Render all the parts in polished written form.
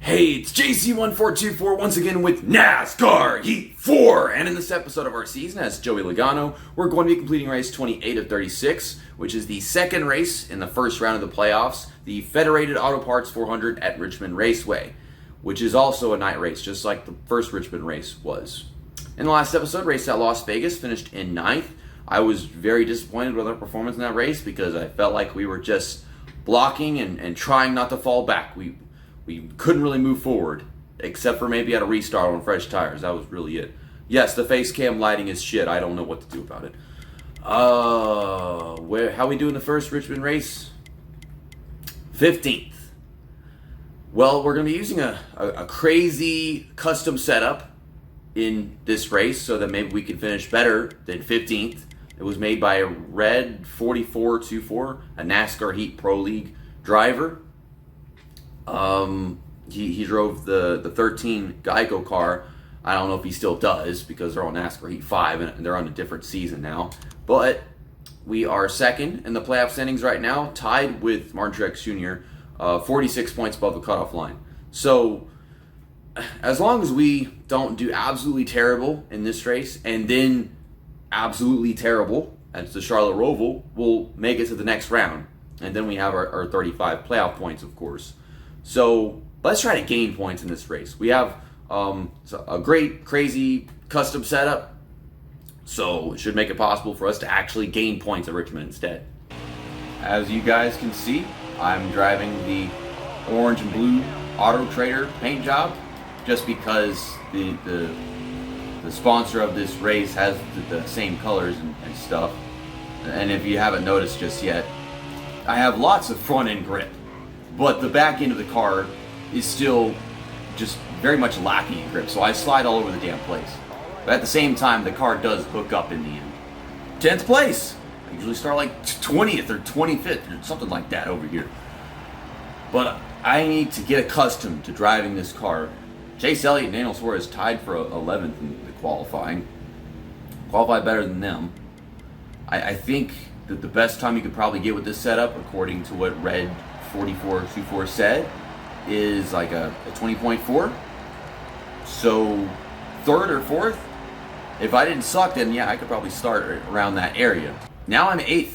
Hey, it's JC1424 once again with NASCAR Heat 4. And in this episode of our season, as Joey Logano, we're going to be completing race 28 of 36, which is the second race in the first round of the playoffs, the Federated Auto Parts 400 at Richmond Raceway, which is also a night race, just like the first Richmond race was. In the last episode, race at Las Vegas, finished in 9th. I was very disappointed with our performance in that race because I felt like we were just blocking and trying not to fall back. We couldn't really move forward, except for maybe at a restart on fresh tires. That was really it. Yes, the face cam lighting is shit. I don't know what to do about it. How we do in the first Richmond race? 15th. Well, we're going to be using a crazy custom setup in this race so that maybe we can finish better than 15th. It was made by a Red 4424, a NASCAR Heat Pro League driver. He drove the 13 Geico car. I don't know if he still does because they're on NASCAR Heat 5 and they're on a different season now. But we are second in the playoff standings right now, tied with Martin Truex Jr., 46 points above the cutoff line. So as long as we don't do absolutely terrible in this race and then absolutely terrible at the Charlotte Roval, we'll make it to the next round. And then we have our 35 playoff points, of course. So let's try to gain points in this race. We have a great, crazy custom setup, so it should make it possible for us to actually gain points at Richmond instead. As you guys can see, I'm driving the orange and blue Auto Trader paint job just because the sponsor of this race has the same colors and stuff. And if you haven't noticed just yet, I have lots of front end grip, but the back end of the car is still just very much lacking in grip, so I slide all over the damn place. But at the same time, the car does hook up in the end. 10th place! I usually start like 20th or 25th or something like that over here. But I need to get accustomed to driving this car. Chase Elliott and Daniel Suarez tied for 11th in the qualifying. Qualified better than them. I think that the best time you could probably get with this setup, according to what Red 4424 said, is like a 20.4. So third or fourth. If I didn't suck, then yeah, I could probably start around that area. Now I'm 8th.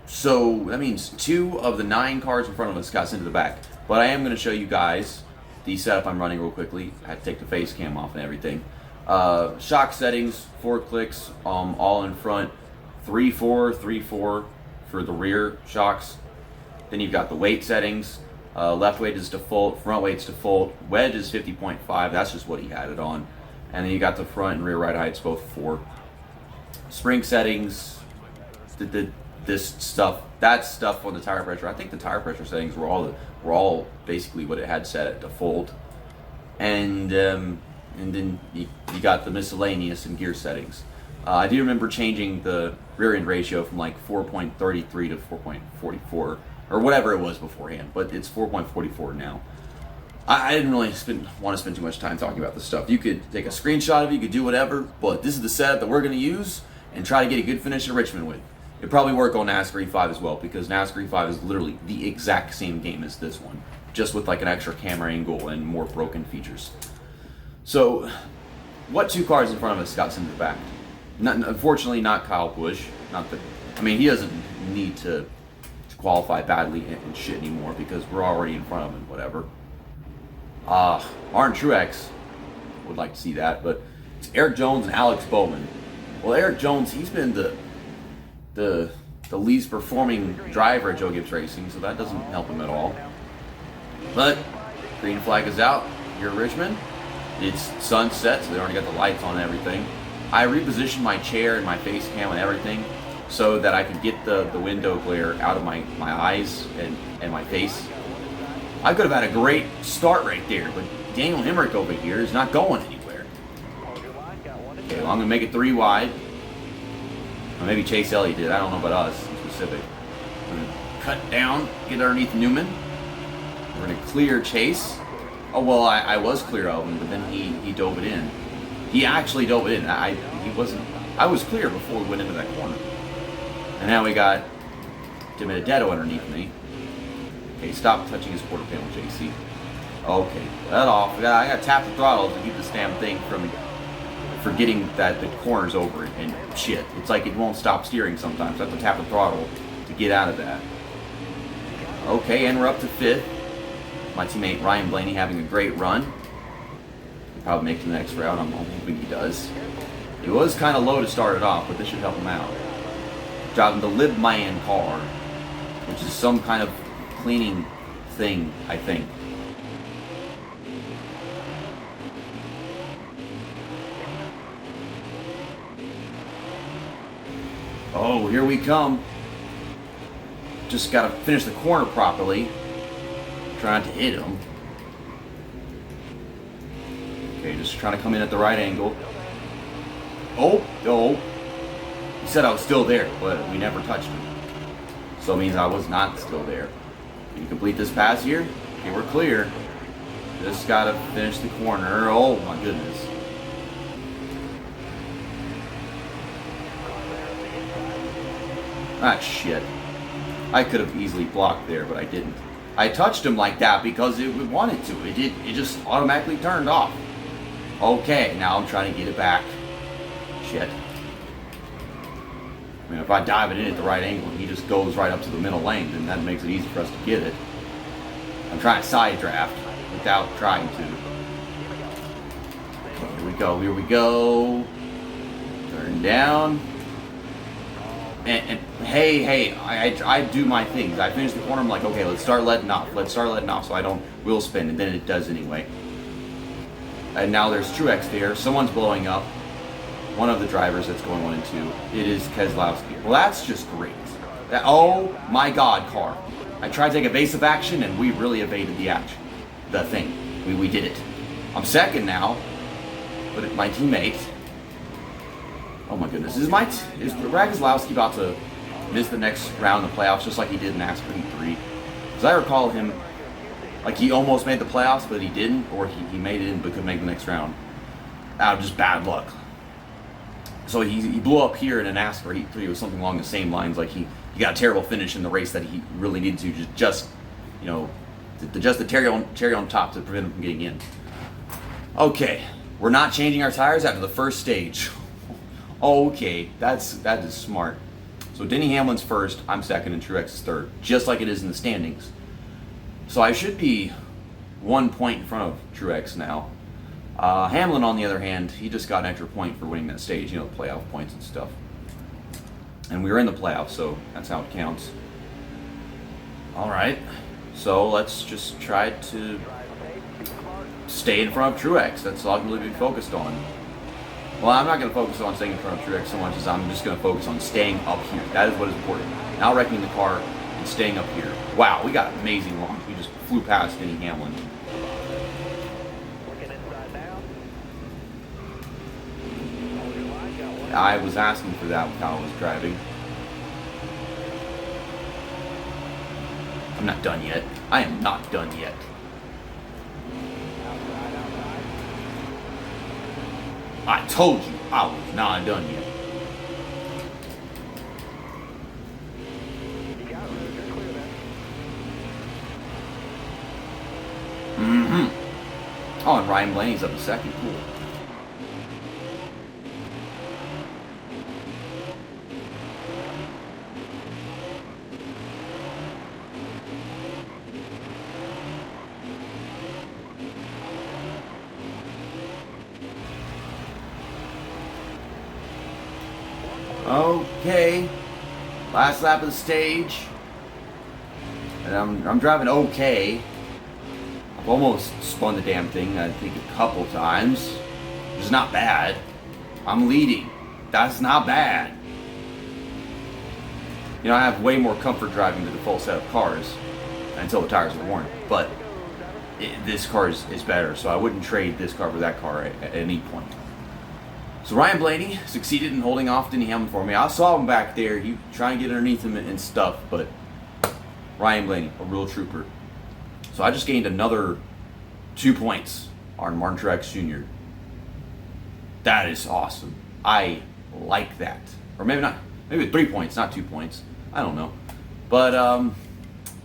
So that means 2 of the 9 cars in front of us got sent to the back. But I am going to show you guys the setup I'm running real quickly. I had to take the face cam off and everything. Shock settings, 4 clicks, all in front. 3-4, 3-4 for the rear shocks. Then you've got the weight settings. Left weight is default, front weight's default. Wedge is 50.5, that's just what he had it on. And then you got the front and rear ride heights both 4. Spring settings, this stuff, that stuff on the tire pressure. I think the tire pressure settings were all basically what it had set at default. And then you got the miscellaneous and gear settings. I do remember changing the rear end ratio from like 4.33 to 4.44 or whatever it was beforehand, but it's 4.44 now. I didn't really want to spend too much time talking about this stuff. You could take a screenshot of it, you could do whatever, but this is the setup that we're going to use and try to get a good finish at Richmond with. It'd probably work on NASCAR E5 as well, because NASCAR E5 is literally the exact same game as this one, just with like an extra camera angle and more broken features. So, what 2 cars in front of us got sent to the back? Unfortunately, not Kyle Busch. He doesn't need to qualify badly and shit anymore because we're already in front of him, whatever. Martin Truex would like to see that, but it's Eric Jones and Alex Bowman. Well, Eric Jones, he's been the least performing driver at Joe Gibbs Racing, so that doesn't help him at all. But green flag is out here at Richmond. It's sunset, so they already got the lights on and everything. I repositioned my chair and my face cam and everything so that I could get the window glare out of my eyes and my face. I could have had a great start right there, but Daniel Hemrick over here is not going anywhere. Okay, well, I'm going to make it 3 wide. Or maybe Chase Elliott did. I don't know about us in specific. I'm going to cut down, get underneath Newman. We're going to clear Chase. Oh, well, I was clear of him, but then he dove it in. He actually dove it in. I was clear before we went into that corner. And now we got DiBenedetto underneath me. Okay, stop touching his quarter panel, JC. Okay, let off. I gotta tap the throttle to keep this damn thing from forgetting that the corner's over it. And shit, it's like it won't stop steering sometimes. I have to tap the throttle to get out of that. Okay, and we're up to 5th. My teammate Ryan Blaney having a great run. He'll probably make it to the next round. I'm hoping he does. He was kind of low to start it off, but this should help him out. Driving the Libman car, which is some kind of cleaning thing, I think. Oh, here we come. Just got to finish the corner properly. Trying to hit him. Okay, just trying to come in at the right angle. Oh. He said I was still there, but we never touched him. So it means I was not still there. Can you complete this pass here? Okay, we're clear. Just got to finish the corner. Oh, my goodness. Ah, shit. I could have easily blocked there, but I didn't. I touched him like that because it wanted to. It just automatically turned off. Okay, now I'm trying to get it back. Shit. I mean, if I dive it in at the right angle and he just goes right up to the middle lane, then that makes it easy for us to get it. I'm trying to side draft without trying to. Okay, here we go. Turn down. And hey, I do my things. I finish the corner, I'm like, okay, let's start letting off so I don't wheel spin, and then it does anyway. And now there's Truex there. Someone's blowing up. One of the drivers that's going 1 and 2. It is Keselowski. Well, that's just great. Oh my God, car. I tried to take evasive action, and we really evaded the action. The thing. We did it. I'm second now, but my teammate... Oh my goodness, is Keselowski about to miss the next round of the playoffs just like he did in NASCAR Heat 3? Because I recall him, like he almost made the playoffs but he didn't, or he made it in but couldn't make the next round. Out of just bad luck. So he blew up here in a NASCAR Heat 3 with something along the same lines, like he got a terrible finish in the race that he really needed to just the cherry on top to prevent him from getting in. Okay, we're not changing our tires after the first stage. Okay, that is smart. So Denny Hamlin's first, I'm second, and Truex is third, just like it is in the standings. So I should be 1 point in front of Truex now. Hamlin, on the other hand, he just got an extra point for winning that stage, the playoff points and stuff. And we were in the playoffs, so that's how it counts. All right, so let's just try to stay in front of Truex. That's all I can really be focused on. Well, I'm not going to focus on staying in front of Truex so much as I'm just going to focus on staying up here. That is what is important. Now wrecking the car and staying up here. Wow, we got amazing launch. We just flew past Denny Hamlin. I was asking for that while I was driving. I'm not done yet. I am not done yet. I told you I was not done yet. Oh, and Ryan Blaney's up to second. Cool. Okay, last lap of the stage, and I'm driving okay. I've almost spun the damn thing, I think, a couple times, which is not bad. I'm leading. That's not bad. I have way more comfort driving the default set of cars until the tires are worn, but this car is better, so I wouldn't trade this car for that car at any point. So Ryan Blaney succeeded in holding off Denny Hamlin for me. I saw him back there. He trying to get underneath him and stuff, but Ryan Blaney, a real trooper. So I just gained another 2 points on Martin Truex Jr. That is awesome. I like that. Or maybe not. Maybe 3 points, not 2 points. I don't know. But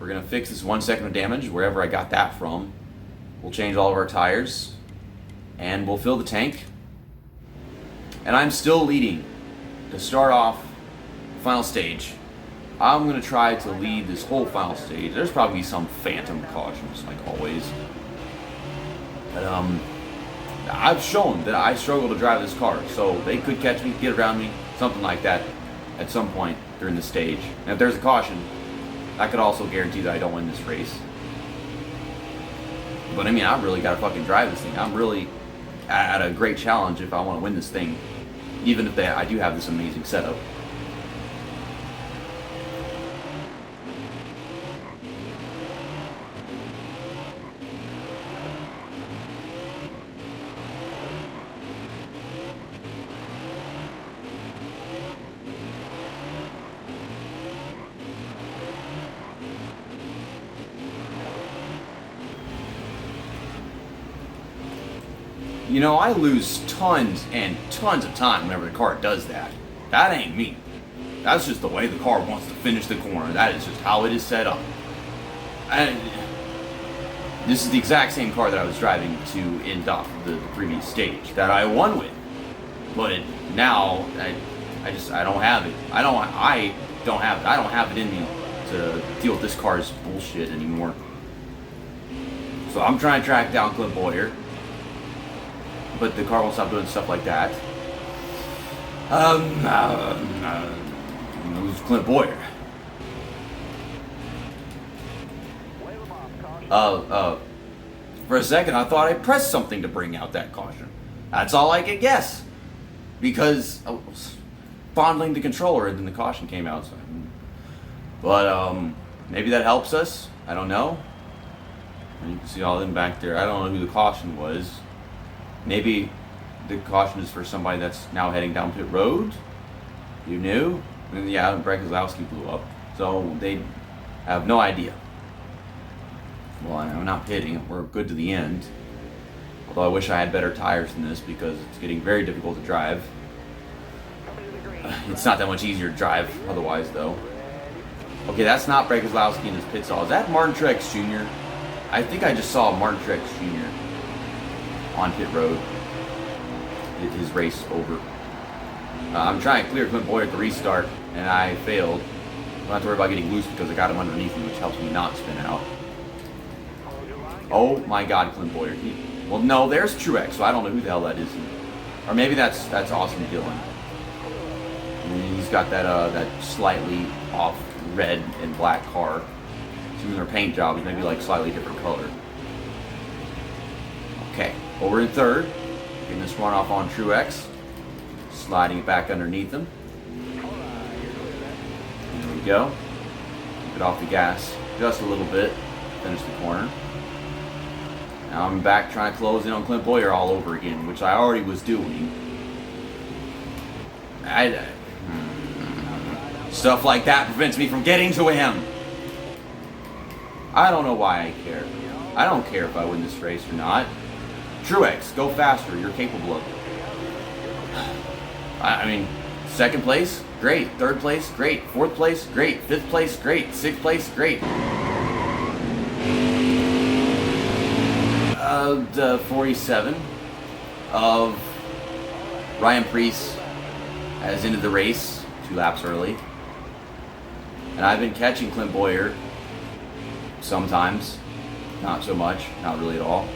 we're going to fix this 1 second of damage, wherever I got that from. We'll change all of our tires, and we'll fill the tank. And I'm still leading to start off the final stage. I'm going to try to lead this whole final stage. There's probably some phantom cautions, like always. But I've shown that I struggle to drive this car, so they could catch me, get around me, something like that at some point during the stage. And if there's a caution, I could also guarantee that I don't win this race. But I mean, I've really got to fucking drive this thing. I'm really at a great challenge if I want to win this thing, even if I do have this amazing setup. You know, I lose tons and tons of time whenever the car does that. That ain't me. That's just the way the car wants to finish the corner. That is just how it is set up. And this is the exact same car that I was driving to end off the previous stage that I won with. But now I don't have it. I don't have it in me to deal with this car's bullshit anymore. So I'm trying to track down Clint Bowyer. But the car won't stop doing stuff like that. It was Clint Bowyer. For a second, I thought I pressed something to bring out that caution. That's all I could guess. Because I was fondling the controller and then the caution came out. So. But maybe that helps us. I don't know. You can see all them back there. I don't know who the caution was. Maybe the caution is for somebody that's now heading down pit road. You knew? And yeah, Brett Keselowski blew up. So they have no idea. Well, I'm not pitting. We're good to the end. Although I wish I had better tires than this because it's getting very difficult to drive. It's not that much easier to drive otherwise, though. Okay, that's not Brett Keselowski in his pit stall. Is that Martin Truex Jr.? I think I just saw Martin Truex Jr. on pit road. His race over. I'm trying to clear Clint Bowyer at the restart, and I failed. I don't have to worry about getting loose because I got him underneath me, which helps me not spin out. Oh my God, Clint Bowyer. Well, no, there's Truex, so I don't know who the hell that is. Or maybe that's Austin Dillon. And he's got that slightly off red and black car. Assuming their paint job is maybe like slightly different color. Okay, over in third. Getting this run off on Truex. Sliding it back underneath him. There we go. Keep it off the gas just a little bit. Finish the corner. Now I'm back trying to close in on Clint Bowyer all over again, which I already was doing. Stuff like that prevents me from getting to him. I don't know why I care. I don't care if I win this race or not. Truex, go faster. You're capable of it. I mean, second place, great. Third place, great. Fourth place, great. Fifth place, great. Sixth place, great. The 47 of Ryan Preece has ended the race 2 laps early. And I've been catching Clint Bowyer sometimes. Not so much. Not really at all.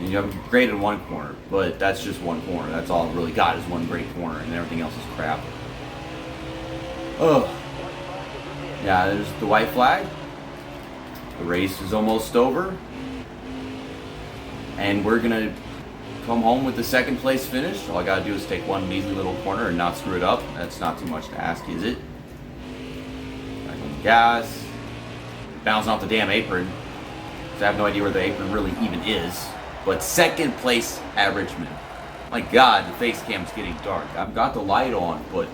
You have great in one corner, but that's just one corner. That's all I've really got is one great corner, and everything else is crap. Oh. Yeah, there's the white flag. The race is almost over. And we're going to come home with the second place finish. All I got to do is take one measly little corner and not screw it up. That's not too much to ask, is it? Back on the gas. Bouncing off the damn apron. I have no idea where the apron really even is. But second place at Richmond. My God, the face cam's getting dark. I've got the light on, but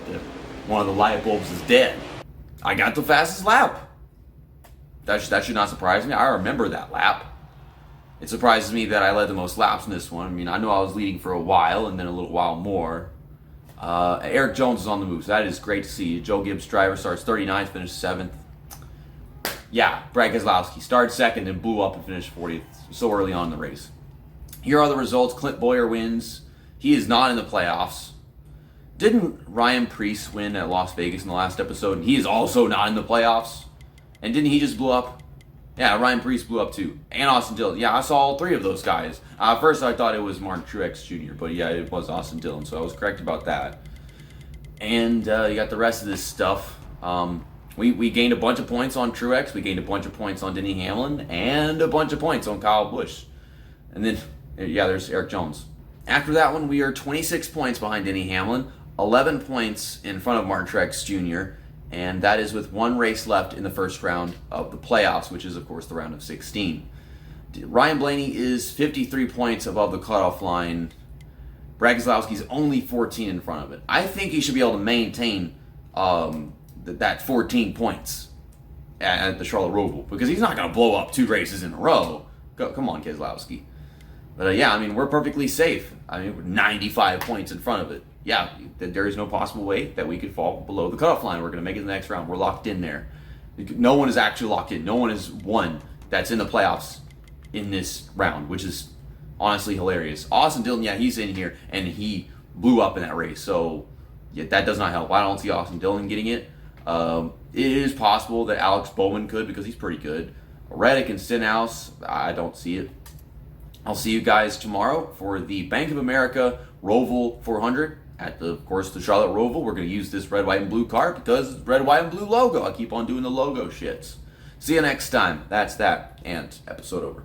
one of the light bulbs is dead. I got the fastest lap. That should not surprise me. I remember that lap. It surprises me that I led the most laps in this one. I mean, I know I was leading for a while and then a little while more. Eric Jones is on the move, so that is great to see. Joe Gibbs' driver starts 39th, finishes 7th. Yeah, Brad Keselowski started second and blew up and finished 40th so early on in the race. Here are the results. Clint Bowyer wins. He is not in the playoffs. Didn't Ryan Preece win at Las Vegas in the last episode? And he is also not in the playoffs. And didn't he just blow up? Yeah, Ryan Preece blew up too. And Austin Dillon. Yeah, I saw all three of those guys. First I thought it was Martin Truex Jr., but yeah, it was Austin Dillon, so I was correct about that. And you got the rest of this stuff. We gained a bunch of points on Truex. We gained a bunch of points on Denny Hamlin. And a bunch of points on Kyle Busch. And then, yeah, there's Eric Jones. After that one, we are 26 points behind Denny Hamlin. 11 points in front of Martin Truex Jr., and that is with one race left in the first round of the playoffs, which is, of course, the round of 16. Ryan Blaney is 53 points above the cutoff line. Brad Keselowski's only 14 in front of it. I think he should be able to maintain that 14 points at the Charlotte Roval, because he's not going to blow up 2 races in a row. Come on, Keselowski. But yeah, I mean, we're perfectly safe. I mean, we're 95 points in front of it. Yeah, there is no possible way that we could fall below the cutoff line. We're going to make it to the next round. We're locked in there. No one is actually locked in. No one is one that's in the playoffs in this round, which is honestly hilarious. Austin Dillon, yeah, he's in here, and he blew up in that race. So yeah, that does not help. I don't see Austin Dillon getting it. It is possible that Alex Bowman could, because he's pretty good. Reddick and Stenhouse, I don't see it. I'll see you guys tomorrow for the Bank of America Roval 400 at, of course, the Charlotte Roval. We're going to use this red, white, and blue car because it's red, white, and blue logo. I keep on doing the logo shits. See you next time. That's that. And episode over.